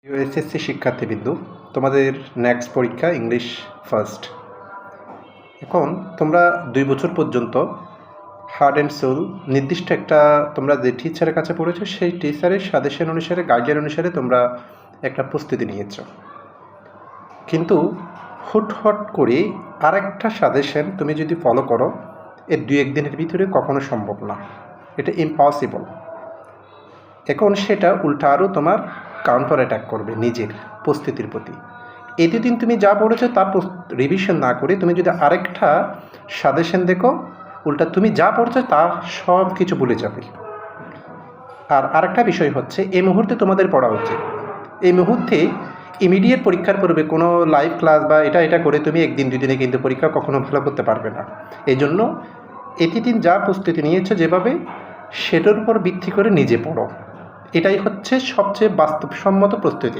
SSC শিক্ষার্থীবৃন্দু, তোমাদের next পরীক্ষা English first. এখন তোমরা 2 বছর পর্যন্ত হার্ড অ্যান্ড সোল নির্দিষ্ট একটা তোমরা যে টিচারের কাছে পড়েছো সেই টিচারের সাজেশন অনুসারে, গাইডলাইন অনুসারে তোমরা একটা প্রস্তুতি নিয়েছো। কিন্তু হুটহাট করে আরেকটা সাজেশন তুমি যদি ফলো করো, এর 2-1 দিনের ভিতরে কখনো সম্ভব না, এটা ইম্পসিবল। এখন সেটা উল্টা আরও তোমার কাউন্টার অ্যাটাক করবে নিজের প্রস্তুতির প্রতি। এই দুদিন তুমি যা পড়েছো তা রিভিশন না করে তুমি যদি আরেকটা সাজেশন দেখো, উল্টা তুমি যা পড়ছো তা সব কিছু ভুলে যাবে। আর আরেকটা বিষয় হচ্ছে, এই মুহূর্তে তোমাদের পড়া উচিত। এই মুহূর্তে ইমিডিয়েট পরীক্ষার পূর্বে কোনো লাইভ ক্লাস বা এটা করে তুমি 1 দিন 2 দিনে কিন্তু পরীক্ষা কখনো ভালো করতে পারবে না। এই জন্য এতদিন যা প্রস্তুতি নিয়েছো যেভাবে, সেটার উপর ভিত্তি করে নিজে পড়ো। এটাই হচ্ছে সবচেয়ে বাস্তবসম্মত প্রস্তুতি।